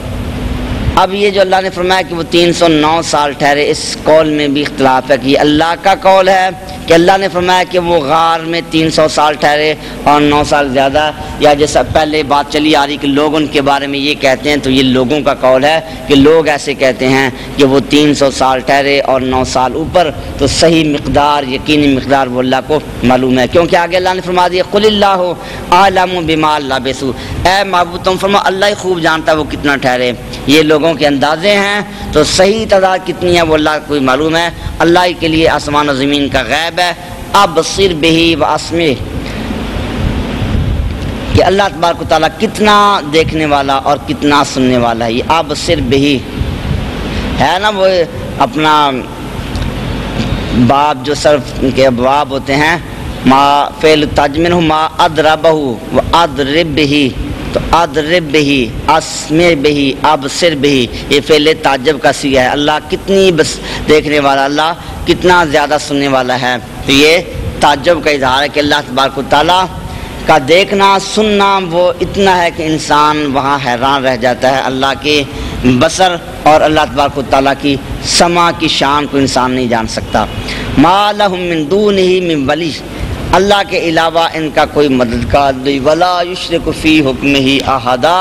اب یہ جو اللہ نے فرمایا کہ وہ 309 سال ٹھہرے، اس قول میں بھی اختلاف ہے کہ یہ اللہ کا قول ہے کہ اللہ نے فرمایا کہ وہ غار میں 300 سال ٹھہرے اور 9 سال زیادہ، یا جیسا پہلے بات چلی آ رہی کہ لوگ ان کے بارے میں یہ کہتے ہیں، تو یہ لوگوں کا قول ہے کہ لوگ ایسے کہتے ہیں کہ وہ 300 سال ٹھہرے اور 9 سال اوپر، تو صحیح مقدار، یقینی مقدار وہ اللہ کو معلوم ہے، کیونکہ آگے اللہ نے فرما دیا قل اللہ اعلم بما لبثوا، اے محبوب تم فرما اللہ ہی خوب جانتا ہے وہ کتنا ٹھہرے، یہ لوگوں کے اندازے ہیں، تو صحیح تعداد کتنی ہے وہ اللہ کو ہی معلوم ہے۔ اللہ ہی کے لیے آسمان و زمین کا غیب ہے۔ ابصر بہ واسمع، کہ اللہ تبارک و تعالیٰ کتنا دیکھنے والا اور کتنا سننے والا ہے۔ یہ ابصر بہ ہے نا، وہ اپنا باب جو صرف کے ابواب ہوتے ہیں، ما فعل تجمن ما ادربہ و ادرب بہ، تو ادرب بہ، اسمع بہ، ابصر بہ، یہ فعل تعجب کا صیغہ ہے۔ اللہ کتنی بس دیکھنے والا، اللہ کتنا زیادہ سننے والا ہے، تو یہ تعجب کا اظہار ہے کہ اللہ تبارک و تعالیٰ کا دیکھنا سننا وہ اتنا ہے کہ انسان وہاں حیران رہ جاتا ہے۔ اللہ کے بصر اور اللہ تبارک و تعالیٰ کی سمع کی شان کو انسان نہیں جان سکتا۔ ما لہم من دونہ من ولی، اللہ کے علاوہ ان کا کوئی مددگار نہیں، ولا یشرک فی حکمہ احدا،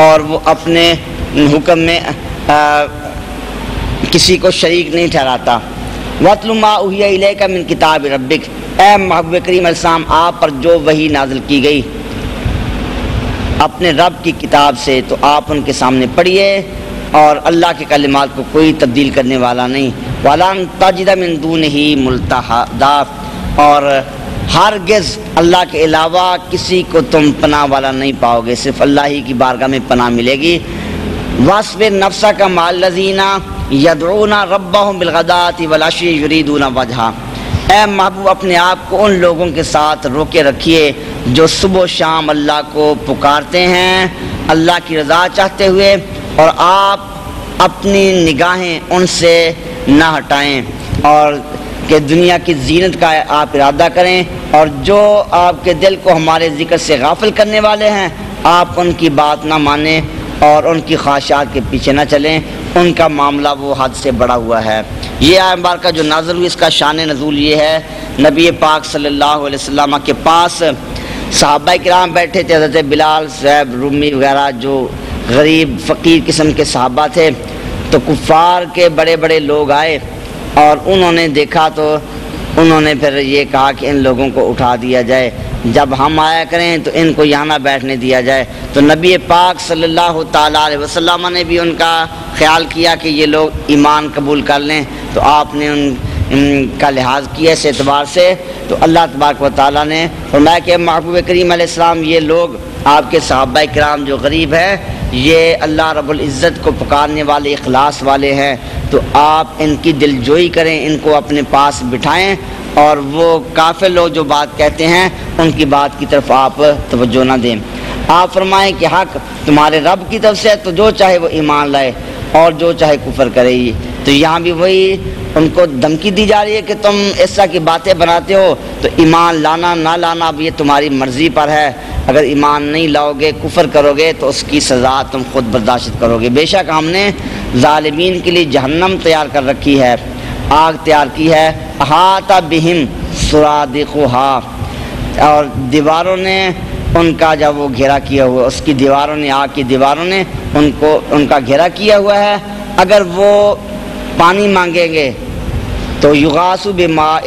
اور وہ اپنے حکم میں کسی کو شریک نہیں ٹھہراتا۔ وَاتْلُ مَا أُوحِیَ إِلَيْکَ مِن کتاب ربک، اے محبوب کریم علیہ السلام آپ پر جو وحی نازل کی گئی اپنے رب کی کتاب سے، تو آپ ان کے سامنے پڑھیے، اور اللہ کے کلمات کو کوئی تبدیل کرنے والا نہیں۔ وَلَن تَجِدَ مِن دُونِهِ مُلْتَحَدًا، اور ہرگز اللہ کے علاوہ کسی کو تم پناہ والا نہیں پاؤ گے، صرف اللہ ہی کی بارگاہ میں پناہ ملے گی۔ وَاصْبِرْ نَفْسَكَ مَعَ الَّذِينَ يَدْعُونَ رَبَّهُمْ بِالْغَدَاةِ وَالْعَشِيِّ يُرِيدُونَ وَجْهَهُ، اے محبوب اپنے آپ کو ان لوگوں کے ساتھ روکے رکھیے جو صبح و شام اللہ کو پکارتے ہیں اللہ کی رضا چاہتے ہوئے، اور آپ اپنی نگاہیں ان سے نہ ہٹائیں، اور کہ دنیا کی زینت کا آپ ارادہ کریں، اور جو آپ کے دل کو ہمارے ذکر سے غافل کرنے والے ہیں آپ ان کی بات نہ مانیں اور ان کی خواہشات کے پیچھے نہ چلیں، ان کا معاملہ وہ حد سے بڑا ہوا ہے۔ یہ آیت مبارکہ جو نازل ہوئی اس کا شان نزول یہ ہے، نبی پاک صلی اللہ علیہ وسلم کے پاس صحابہ کرام بیٹھے تھے، حضرت بلال صاحب رومی وغیرہ جو غریب فقیر قسم کے صحابہ تھے، تو کفار کے بڑے بڑے لوگ آئے اور انہوں نے دیکھا تو انہوں نے پھر یہ کہا کہ ان لوگوں کو اٹھا دیا جائے، جب ہم آیا کریں تو ان کو یہاں نہ بیٹھنے دیا جائے۔ تو نبی پاک صلی اللہ تعالیٰ علیہ وسلم نے بھی ان کا خیال کیا کہ یہ لوگ ایمان قبول کر لیں، تو آپ نے ان کا لحاظ کیا اس اعتبار سے، تو اللہ تبارک و تعالیٰ نے فرمایا کہ محبوب کریم علیہ السلام یہ لوگ آپ کے صحابہ کرام جو غریب ہیں یہ اللہ رب العزت کو پکارنے والے اخلاص والے ہیں، تو آپ ان کی دلجوئی کریں، ان کو اپنے پاس بٹھائیں، اور وہ کافر لوگ جو بات کہتے ہیں ان کی بات کی طرف آپ توجہ نہ دیں۔ آپ فرمائیں کہ حق تمہارے رب کی طرف سے ہے، تو جو چاہے وہ ایمان لائے اور جو چاہے کفر کرے ہی۔ تو یہاں بھی وہی ان کو دھمکی دی جا رہی ہے کہ تم اس طرح کی باتیں بناتے ہو، تو ایمان لانا نہ لانا اب یہ تمہاری مرضی پر ہے۔ اگر ایمان نہیں لاؤ گے، کفر کرو گے، تو اس کی سزا تم خود برداشت کرو گے۔ بے شک ہم نے ظالمین کے لیے جہنم تیار کر رکھی ہے، آگ تیار کی ہے، احاطہ بہم سرادقها، اور دیواروں نے ان کا جب وہ گھیرا کیا ہوا، اس کی دیواروں نے، آگ کی دیواروں نے ان کا گھیرا کیا ہوا ہے۔ اگر وہ پانی مانگیں گے تو یغاث بماء،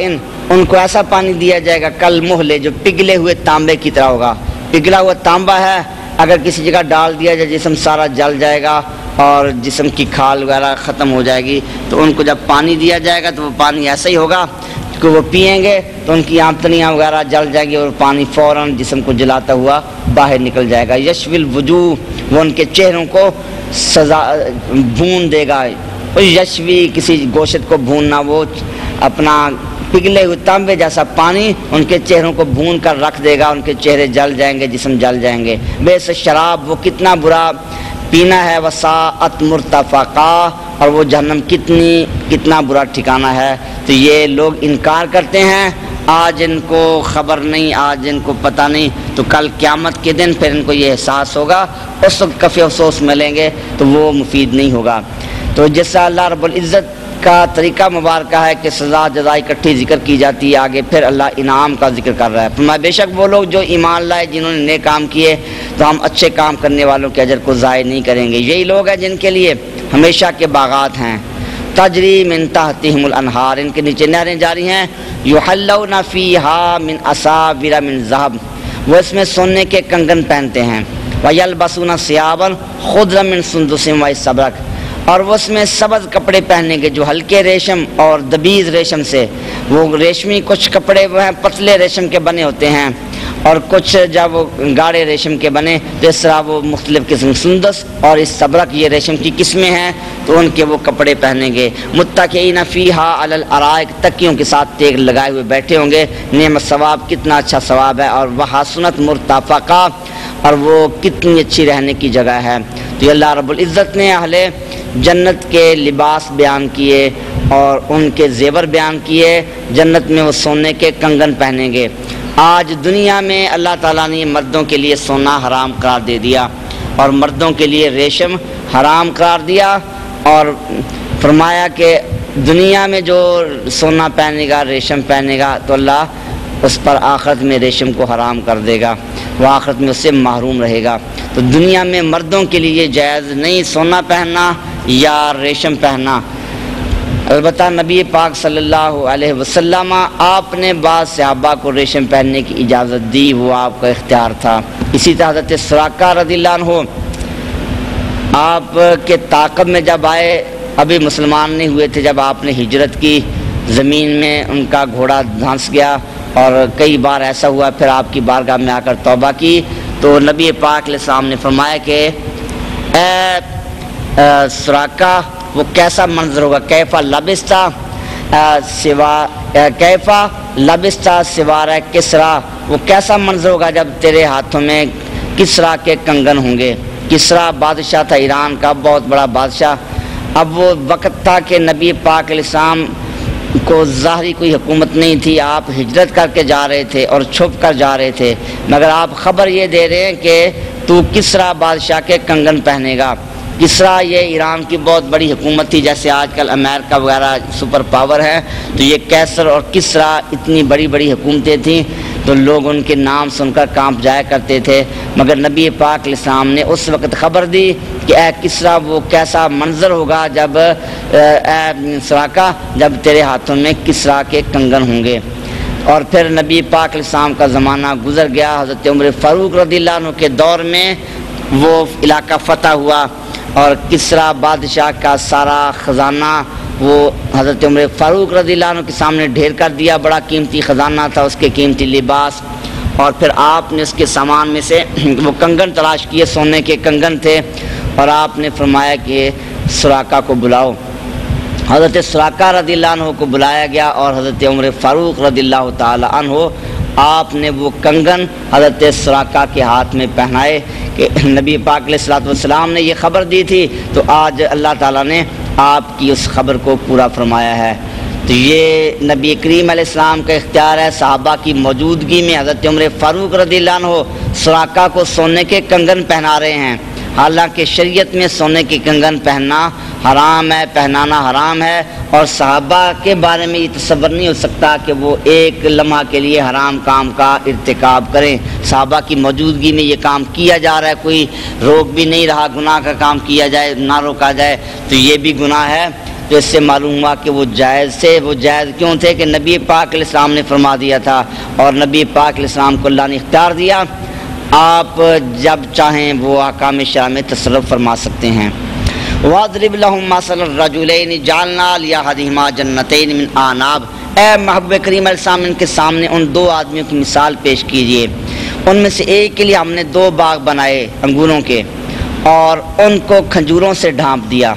ان کو ایسا پانی دیا جائے گا کالمہل، جو پگھلے ہوئے تانبے کی طرح ہوگا۔ پگھلا ہوا تانبا ہے، اگر کسی جگہ ڈال دیا جائے جسم سارا جل جائے گا اور جسم کی کھال وغیرہ ختم ہو جائے گی، تو ان کو جب پانی دیا جائے گا تو وہ پانی ایسا ہی ہوگا کہ وہ پئیں گے تو ان کی آنتڑیاں وغیرہ جل جائیں گی اور پانی فوراً جسم کو جلاتا ہوا باہر نکل جائے گا۔ یشوی الوجوہ، وہ ان کے چہروں کو سزا بھون دے گا۔ یشوی، کسی گوشت کو بھوننا، وہ اپنا پگھلے ہوئے تانبے جیسا پانی ان کے چہروں کو بھون کر رکھ دے گا، ان کے چہرے جل جائیں گے، جسم جل جائیں گے۔ بئس شراب، وہ کتنا برا پینا ہے، وساعت مرتفقہ، اور وہ جہنم کتنا برا ٹھکانہ ہے۔ تو یہ لوگ انکار کرتے ہیں، آج ان کو خبر نہیں، آج ان کو پتہ نہیں، تو کل قیامت کے دن پھر ان کو یہ احساس ہوگا، اس وقت کفی افسوس ملیں گے تو وہ مفید نہیں ہوگا۔ تو جیسا اللہ رب العزت کا طریقہ مبارکہ ہے کہ سزا جزا اکٹھی ذکر کی جاتی ہے، آگے پھر اللہ انعام کا ذکر کر رہا ہے۔ فرمایا بے شک وہ لوگ جو ایمان لائے، جنہوں نے نیک کام کیے، تو ہم اچھے کام کرنے والوں کے اجر کو ضائع نہیں کریں گے۔ یہی لوگ ہیں جن کے لیے ہمیشہ کے باغات ہیں، تجری من تحتہم الانہار، ان کے نیچے نہریں جاری ہیں، یحلون فیہا من اساور من ذہب، وہ اس میں سونے کے کنگن پہنتے ہیں، ویلبسون ثیابا خضرا من سندس واستبرق، اور وہ اس میں سبز کپڑے پہنیں گے جو ہلکے ریشم اور دبیز ریشم سے، وہ ریشمی کچھ کپڑے وہ ہیں پتلے ریشم کے بنے ہوتے ہیں، اور کچھ جب وہ گاڑے ریشم کے بنے، تو اس طرح وہ مختلف قسم، سندس اور استبرق یہ ریشم کی قسمیں ہیں، تو ان کے وہ کپڑے پہنیں گے۔ متکئین فیہا علی الارائک، تکیوں کے ساتھ تیغ لگائے ہوئے بیٹھے ہوں گے۔ نعم الثواب، کتنا اچھا ثواب ہے، اور وحسنت مرتفقہ، اور وہ کتنی اچھی رہنے کی جگہ ہے۔ تو یہ اللہ رب العزت نے اہل جنت کے لباس بیان کیے اور ان کے زیور بیان کیے۔ جنت میں وہ سونے کے کنگن پہنیں گے۔ آج دنیا میں اللہ تعالیٰ نے مردوں کے لیے سونا حرام قرار دے دیا اور مردوں کے لیے ریشم حرام قرار دیا، اور فرمایا کہ دنیا میں جو سونا پہنے گا، ریشم پہنے گا، تو اللہ اس پر آخرت میں ریشم کو حرام کر دے گا، وہ آخرت میں اس سے محروم رہے گا۔ تو دنیا میں مردوں کے لیے جائز نہیں سونا پہننا یا ریشم پہننا۔ البتہ نبی پاک صلی اللہ علیہ وسلم آپ نے بعض صحابہ کو ریشم پہننے کی اجازت دی، وہ آپ کا اختیار تھا۔ اسی طرح حضرت سراقہ رضی اللہ عنہ آپ کے تعاقب میں جب آئے، ابھی مسلمان نہیں ہوئے تھے، جب آپ نے ہجرت کی، زمین میں ان کا گھوڑا دھنس گیا، اور کئی بار ایسا ہوا، پھر آپ کی بارگاہ میں آ کر توبہ کی، تو نبی پاک علیہ السلام نے فرمایا کہ اے سراقہ، وہ کیسا منظر ہوگا، کیفا لبستا سوار کسرا، وہ کیسا منظر ہوگا جب تیرے ہاتھوں میں کسرا کے کنگن ہوں گے۔ کسرا بادشاہ تھا ایران کا، بہت بڑا بادشاہ۔ اب وہ وقت تھا کہ نبی پاک علیہ السلام کو ظاہری کوئی حکومت نہیں تھی، آپ ہجرت کر کے جا رہے تھے اور چھپ کر جا رہے تھے، مگر آپ خبر یہ دے رہے ہیں کہ تو کسرا بادشاہ کے کنگن پہنے گا۔ کسرا یہ ایران کی بہت بڑی حکومت تھی، جیسے آج کل امریکہ وغیرہ سپر پاور ہے، تو یہ کیسر اور کسرا اتنی بڑی بڑی حکومتیں تھیں، تو لوگ ان کے نام سن کر کانپ جایا کرتے تھے۔ مگر نبی پاک علیہ السلام نے اس وقت خبر دی کہ اے کسرا، وہ کیسا منظر ہوگا جب اے سراقہ، جب تیرے ہاتھوں میں کسرا کے کنگن ہوں گے۔ اور پھر نبی پاک علیہ السلام کا زمانہ گزر گیا، حضرت عمر فاروق رضی اللہ عنہ کے دور میں وہ علاقہ فتح ہوا، اور کسرا بادشاہ کا سارا خزانہ وہ حضرت عمر فاروق رضی اللہ عنہ کے سامنے ڈھیر کر دیا، بڑا قیمتی خزانہ تھا، اس کے قیمتی لباس، اور پھر آپ نے اس کے سامان میں سے وہ کنگن تلاش کیے، سونے کے کنگن تھے، اور آپ نے فرمایا کہ سراقہ کو بلاؤ۔ حضرت سراقہ رضی اللہ عنہ کو بلایا گیا اور حضرت عمر فاروق رضی اللہ تعالی عنہ آپ نے وہ کنگن حضرت سراقہ کے ہاتھ میں پہنائے کہ نبی پاک علیہ الصلوۃ والسلام نے یہ خبر دی تھی، تو آج اللہ تعالیٰ نے آپ کی اس خبر کو پورا فرمایا ہے۔ تو یہ نبی کریم علیہ السلام کا اختیار ہے، صحابہ کی موجودگی میں حضرت عمر فاروق رضی اللہ عنہ سراقہ کو سونے کے کنگن پہنا رہے ہیں، حالانکہ شریعت میں سونے کے کنگن پہننا حرام ہے، پہنانا حرام ہے، اور صحابہ کے بارے میں یہ تصور نہیں ہو سکتا کہ وہ ایک لمحہ کے لیے حرام کام کا ارتکاب کریں۔ صحابہ کی موجودگی میں یہ کام کیا جا رہا ہے، کوئی روک بھی نہیں رہا، گناہ کا کام کیا جائے نہ روکا جائے تو یہ بھی گناہ ہے۔ تو اس سے معلوم ہوا کہ وہ جائز تھے۔ وہ جائز کیوں تھے؟ کہ نبی پاک علیہ السلام نے فرما دیا تھا، اور نبی پاک علیہ السلام کو اللہ نے اختیار دیا، آپ جب چاہیں وہ احکام شرع میں تصرف فرما سکتے ہیں۔ وَاضْرِبْ لَهُمْ مَثَلَ الرَّجُلَيْنِ جَعَلْنَا لِأَحَدِهِمَا جَنَّتَيْنِ مِنْ أَعْنَابٍ، اے محبوب کریم علیہ السلام ان کے سامنے ان دو آدمیوں کی مثال پیش کیجئے، ان میں سے ایک کے لیے ہم نے دو باغ بنائے انگوروں کے اور ان کو کھجوروں سے ڈھانپ دیا۔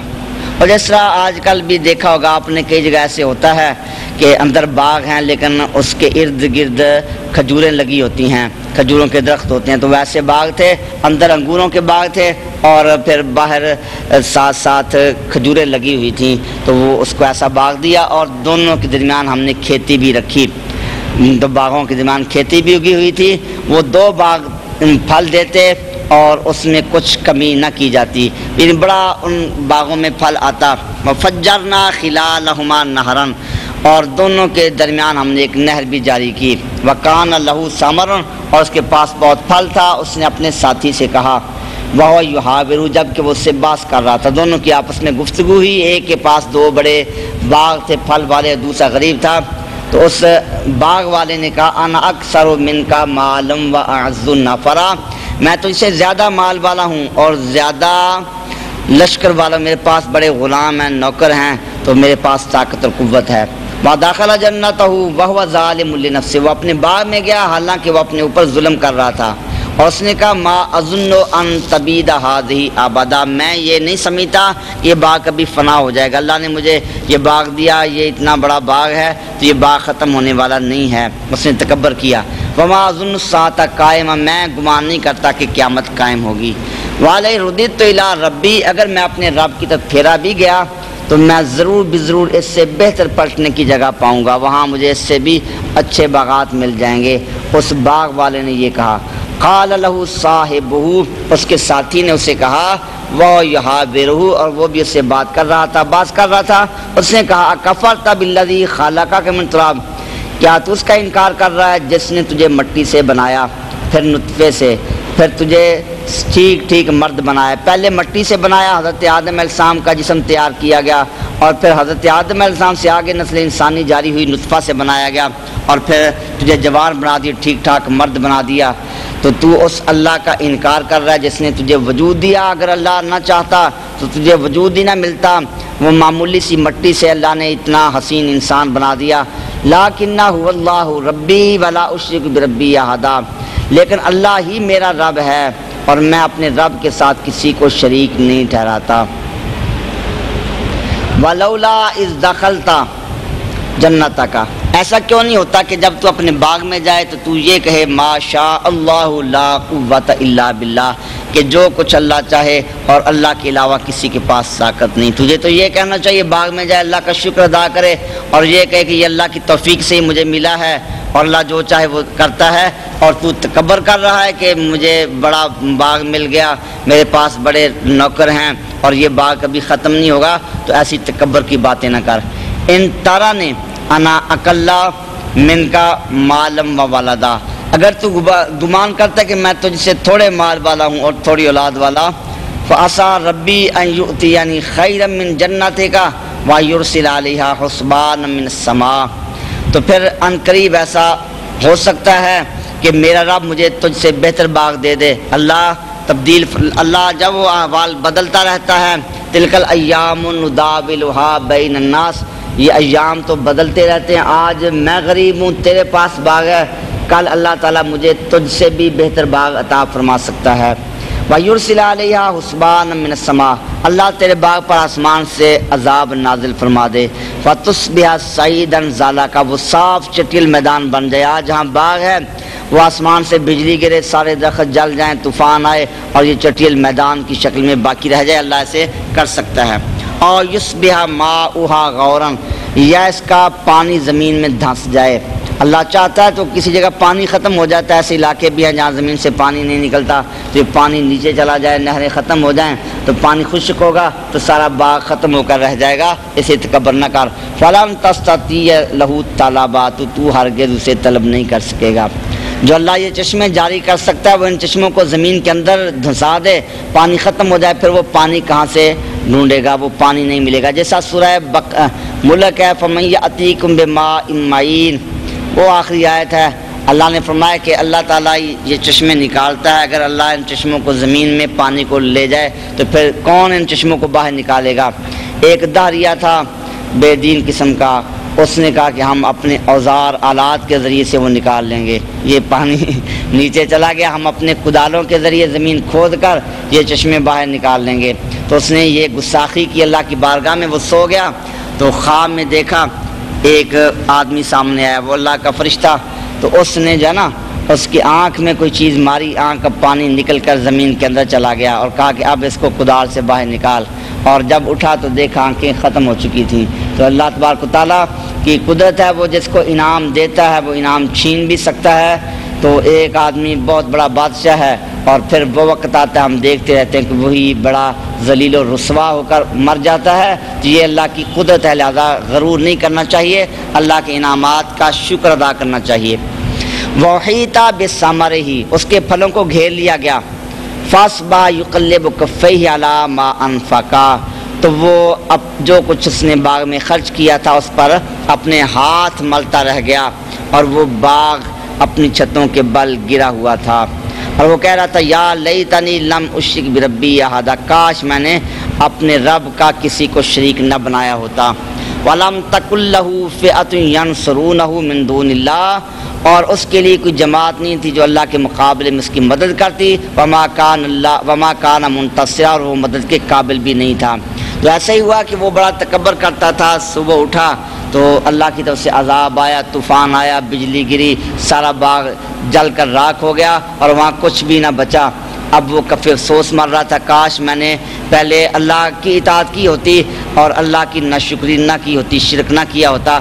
اور جس طرح آج کل بھی دیکھا ہوگا آپ نے، کئی جگہ ایسے ہوتا ہے کہ اندر باغ ہیں لیکن اس کے ارد گرد کھجوریں لگی ہوتی ہیں، کھجوروں کے درخت ہوتے ہیں، تو ویسے باغ تھے، اندر انگوروں کے باغ تھے اور پھر باہر ساتھ ساتھ کھجوریں لگی ہوئی تھیں، تو وہ اس کو ایسا باغ دیا، اور دونوں کے درمیان ہم نے کھیتی بھی رکھی، دو باغوں کے درمیان کھیتی بھی اگی ہوئی تھی، وہ دو باغ پھل دیتے اور اس میں کچھ کمی نہ کی جاتی، یعنی بڑا ان باغوں میں پھل آتا۔ وَفَجَّرْنَا خِلَالَهُمَا نَهْرًا، اور دونوں کے درمیان ہم نے ایک نہر بھی جاری کی۔ وَكَانَ لَهُ ثَمَرٌ، اور اس کے پاس بہت پھل تھا۔ اس نے اپنے ساتھی سے کہا، وَهُوَ يُحَاوِرُ، جب کہ وہ اس سے بحث کر رہا تھا، دونوں کی آپس میں گفتگو ہوئی، ایک کے پاس دو بڑے باغ تھے پھل والے، دوسرا غریب تھا، تو اس باغ والے نے کہا، انا اکثر منک مالا واعز نفرا، میں تو اس سے زیادہ مال والا ہوں اور زیادہ لشکر والا، میرے پاس بڑے غلام ہیں، نوکر ہیں، تو میرے پاس طاقت اور قوت ہے۔ وَدَخَلَ جَنَّتَهُ وَهُوَ ظَالِمٌ لِنَفْسِهِ، وہ اپنے باغ میں گیا حالانکہ وہ اپنے اوپر ظلم کر رہا تھا، اور اس نے کہا، ما اظن ان تبید هذه ابدا، میں یہ نہیں سمجھتا کہ یہ باغ کبھی فنا ہو جائے گا، اللہ نے مجھے یہ باغ دیا، یہ اتنا بڑا باغ ہے تو یہ باغ ختم ہونے والا نہیں ہے، اس نے تکبر کیا۔ وما اظن الساعۃ قائمہ، میں گمان نہیں کرتا کہ قیامت قائم ہوگی۔ وعلی رددت الی ربی، اگر میں اپنے رب کی طرف پھیرا بھی گیا تو میں ضرور اس سے بہتر پلٹنے کی جگہ پاؤں گا، وہاں مجھے اس سے بھی اچھے باغات مل جائیں گے۔ اس باغ والے نے یہ کہا، قال له صاحبہ، اس کے ساتھی نے اسے کہا، وہ یحاورہ، اور وہ بھی اس سے بات کر رہا تھا، اس نے کہا، اکفرت بالذی خلقک من تراب، کیا تو اس کا انکار کر رہا ہے جس نے تجھے مٹی سے بنایا، پھر نطفے سے، پھر تجھے ٹھیک مرد بنایا، پہلے مٹی سے بنایا، حضرت آدم علیہ السلام کا جسم تیار کیا گیا، اور پھر حضرت آدم علیہ السلام سے آگے نسل انسانی جاری ہوئی، نطفہ سے بنایا گیا، اور پھر تجھے جوان بنا دیا، ٹھیک ٹھاک مرد بنا دیا، تو تو اس اللہ کا انکار کر رہا ہے جس نے تجھے وجود دیا۔ اگر اللہ نہ چاہتا تو تجھے وجود ہی نہ ملتا، وہ معمولی سی مٹی سے اللہ نے اتنا حسین انسان بنا دیا۔ لَٰكِنَّ هُوَ اللَّهُ رَبِّي وَلَا أُشْرِكُ بِرَبِّي أَحَدًا، لیکن اللہ ہی میرا رب ہے اور میں اپنے رب کے ساتھ کسی کو شریک نہیں ٹھہراتا۔ وَلَوْلَا إِذْ دَخَلْتَ جَنَّتَكَ، ایسا کیوں نہیں ہوتا کہ جب تو اپنے باغ میں جائے تو تو یہ کہے، ما شاء اللہ لا قوت الا باللہ، کہ جو کچھ اللہ چاہے اور اللہ کے علاوہ کسی کے پاس طاقت نہیں۔ تجھے تو یہ کہنا چاہیے باغ میں جائے، اللہ کا شکر ادا کرے اور یہ کہے کہ یہ اللہ کی توفیق سے ہی مجھے ملا ہے اور اللہ جو چاہے وہ کرتا ہے، اور تو تکبر کر رہا ہے کہ مجھے بڑا باغ مل گیا، میرے پاس بڑے نوکر ہیں اور یہ باغ کبھی ختم نہیں ہوگا، تو ایسی تکبر کی باتیں نہ کر۔ ان تارا نے انا اکلا من کا مالم و والدہ، اگر تو گمان کرتا ہے کہ میں تجھ سے تھوڑے مال والا ہوں اور تھوڑی اولاد والا، فعسى ربی ان یؤتینی خیرا من جنتک ویرسل علیہا حسبانا من السماء، تو پھر ان قریب ایسا ہو سکتا ہے کہ میرا رب مجھے تجھ سے بہتر باغ دے دے۔ اللہ جب وہ احوال بدلتا رہتا ہے، تلک الایام نداولها بین الناس، یہ ایام تو بدلتے رہتے ہیں، آج میں غریب ہوں تیرے پاس باغ ہے، کل اللہ تعالیٰ مجھے تجھ سے بھی بہتر باغ عطا فرما سکتا ہے۔ وَيُرْسِلَ عَلَيْهَا حُسْبَانًا مِّنَ السَّمَاءِ اللہ تیرے باغ پر آسمان سے عذاب نازل فرما دے، فَتُصْبِحَ صَعِيدًا زَلَقًا وہ صاف چٹیل میدان بن جائے۔ آج جہاں باغ ہے وہ آسمان سے بجلی گرے، سارے درخت جل جائیں، طوفان آئے اور یہ چٹیل میدان کی شکل میں باقی رہ جائے، اللہ ایسے کر سکتا ہے۔ اور یُصْبِحَ مَاؤُهَا غَوْرًا یا اس کا پانی زمین میں دھنس جائے، اللہ چاہتا ہے تو کسی جگہ پانی ختم ہو جاتا ہے، ایسے علاقے بھی ہیں جہاں زمین سے پانی نہیں نکلتا، تو یہ پانی نیچے چلا جائے، نہریں ختم ہو جائیں تو پانی خشک ہوگا تو سارا باغ ختم ہو کر رہ جائے گا، اسے تکبر نہ کر۔ فَلَن تَسْتَطِيعَ لَهُ طَلَبًا تو ہرگز اسے طلب نہیں کر سکے گا۔ جو اللہ یہ چشمے جاری کر سکتا ہے وہ ان چشموں کو زمین کے اندر دھنسا دے، پانی ختم ہو جائے، پھر وہ پانی کہاں سے ڈھونڈے گا، وہ پانی نہیں ملے گا۔ جیسا سورہ ملک ہے فَمَن يَأْتِيكُم بِمَاءٍ مَّعِينٍ وہ آخری آیت ہے، اللہ نے فرمایا کہ اللہ تعالیٰ یہ چشمے نکالتا ہے، اگر اللہ ان چشموں کو زمین میں پانی کو لے جائے تو پھر کون ان چشموں کو باہر نکالے گا۔ ایک دہریہ تھا بے دین قسم کا، اس نے کہا کہ ہم اپنے اوزار آلات کے ذریعے سے وہ نکال لیں گے، یہ پانی نیچے چلا گیا، ہم اپنے کدالوں کے ذریعے زمین کھود کر یہ چشمے باہر نکال لیں گے۔ تو اس نے یہ گستاخی کی اللہ کی بارگاہ میں، وہ سو گیا تو خواب میں دیکھا ایک آدمی سامنے آیا، وہ اللہ کا فرشتہ، تو اس نے جو ہے نا اس کی آنکھ میں کوئی چیز ماری، آنکھ کا پانی نکل کر زمین کے اندر چلا گیا اور کہا کہ اب اس کو کدال سے باہر نکال، اور جب اٹھا تو دیکھا آنکھیں ختم ہو چکی تھیں۔ تو اللہ تبارک و تعالیٰ کی قدرت ہے، وہ جس کو انعام دیتا ہے وہ انعام چھین بھی سکتا ہے۔ تو ایک آدمی بہت بڑا بادشاہ ہے اور پھر وہ وقت آتا ہے ہم دیکھتے رہتے ہیں کہ وہی بڑا ذلیل و رسوا ہو کر مر جاتا ہے، تو یہ اللہ کی قدرت ہے، لہذا غرور نہیں کرنا چاہیے، اللہ کے انعامات کا شکر ادا کرنا چاہیے۔ وَأُحِيطَ بِثَمَرِهِ اس کے پھلوں کو گھیر لیا گیا، فَأَصْبَحَ يُقَلِّبُ كَفَّيْهِ عَلَىٰ مَا أَنفَقَ تو وہ اب جو کچھ اس نے باغ میں خرچ کیا تھا اس پر اپنے ہاتھ ملتا رہ گیا، اور وہ باغ اپنی چھتوں کے بل گرا ہوا تھا، اور وہ کہہ رہا تھا یا لیتنی لم اشرک بربی احدا کاش میں نے اپنے رب کا کسی کو شریک نہ بنایا ہوتا۔ وَلَمْ تَكُن لَّهُ فِئَةٌ يَنصُرُونَهُ مِن دُونِ اللَّهِ اور اس کے لیے کوئی جماعت نہیں تھی جو اللہ کے مقابلے میں اس کی مدد کرتی، وَمَا كَانَ مُنتَصِرًا اور وہ مدد کے قابل بھی نہیں تھا۔ تو ایسا ہی ہوا کہ وہ بڑا تکبر کرتا تھا، صبح اٹھا تو اللہ کی طرف سے عذاب آیا، طوفان آیا، بجلی گری، سارا باغ جل کر راکھ ہو گیا اور وہاں کچھ بھی نہ بچا۔ اب وہ کفِ افسوس مر رہا تھا، کاش میں نے پہلے اللہ کی اطاعت کی ہوتی اور اللہ کی ناشکری نہ کی ہوتی، شرک نہ کیا ہوتا،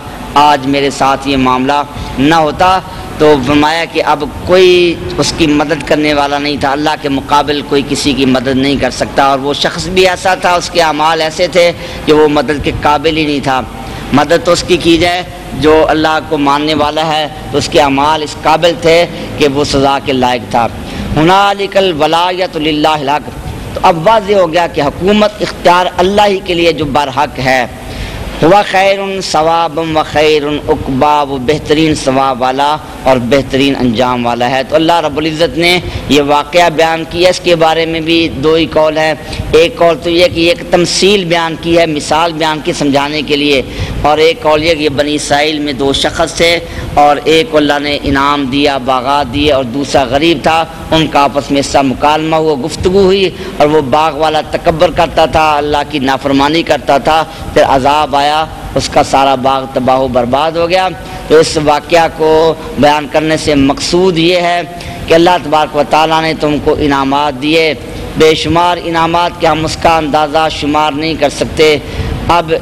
آج میرے ساتھ یہ معاملہ نہ ہوتا۔ تو فرمایا کہ اب کوئی اس کی مدد کرنے والا نہیں تھا، اللہ کے مقابل کوئی کسی کی مدد نہیں کر سکتا، اور وہ شخص بھی ایسا تھا، اس کے اعمال ایسے تھے کہ وہ مدد کے قابل ہی نہیں تھا۔ مدد تو اس کی جائے جو اللہ کو ماننے والا ہے، تو اس کے اعمال اس قابل تھے کہ وہ سزا کے لائق تھا۔ ہنالک الولایۃ للہ الحق تو اب واضح ہو گیا کہ حکومت اختیار اللہ ہی کے لیے جو برحق ہے۔ ہوا خیر ثواب و خیر عقبا وہ بہترین ثواب والا اور بہترین انجام والا ہے۔ تو اللہ رب العزت نے یہ واقعہ بیان کیا، اس کے بارے میں بھی دو ہی قول ہیں۔ ایک قول تو یہ کہ ایک تمثیل بیان کی ہے، مثال بیان کی سمجھانے کے لیے، اور ایک قول یہ کہ یہ بنی اسرائیل میں دو شخص تھے اور ایک کو اللہ نے انعام دیا، باغات دیے، اور دوسرا غریب تھا، ان کا آپس میں ایسا مکالمہ ہوا، گفتگو ہوئی، اور وہ باغ والا تکبر کرتا تھا، اللہ کی نافرمانی کرتا تھا، پھر عذاب آیا، اس کا سارا باغ تباہ و برباد ہو گیا۔ تو اس واقعہ کو بیان کرنے سے مقصود یہ ہے کہ اللہ تبارک و تعالیٰ نے تم کو انعامات دیے، بے شمار انعامات کہ ہم اس کا اندازہ شمار نہیں کر سکتے۔ اب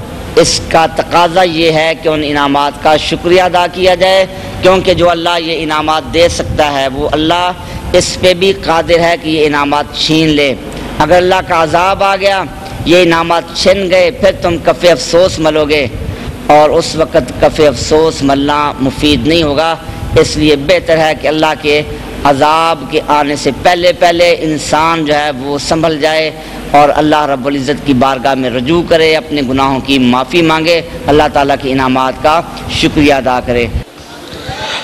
اس کا تقاضا یہ ہے کہ ان انعامات کا شکریہ ادا کیا جائے، کیونکہ جو اللہ یہ انعامات دے سکتا ہے وہ اللہ اس پہ بھی قادر ہے کہ یہ انعامات چھین لے۔ اگر اللہ کا عذاب آ گیا، یہ انعامات چھن گئے، پھر تم کفِ افسوس ملو گے، اور اس وقت کفِ افسوس ملنا مفید نہیں ہوگا۔ اس لیے بہتر ہے کہ اللہ کے عذاب کے آنے سے پہلے انسان جو ہے وہ سنبھل جائے اور اللہ رب العزت کی بارگاہ میں رجوع کرے، اپنے گناہوں کی معافی مانگے، اللہ تعالیٰ کے انعامات کا شکریہ ادا کرے۔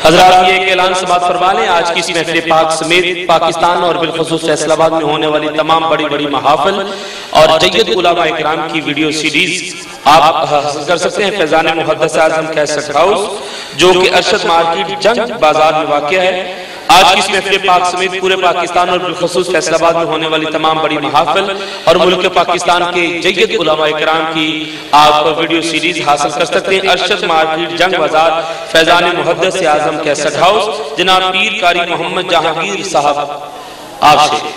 حضرات یہ ایک اعلان سماعت فرما لیں، آج کی اس محفل پاک سمیت پاکستان اور بالخصوص فیصل آباد میں ہونے والی تمام بڑی محافل اور جید علماء اکرام کی ویڈیو سیریز آپ حاصل کر سکتے ہیں فیضان محدث اعظم کیسٹ ہاؤس، جو کہ ارشد مارکیٹ جنگ بازار میں واقع ہے۔ آج کی اس محفل پاک سمیت پورے پاکستان اور بالخصوص فیصل آباد میں ہونے والی تمام بڑی محافل اور ملک پاکستان کے جید علماء کرام کی آپ ویڈیو سیریز حاصل کر سکتے ہیں۔ ارشد مارکیٹ، جنگ بازار، فیضان محدث اعظم کیسٹ ہاؤس، جناب پیر قاری محمد جہانگیر صاحب آپ سے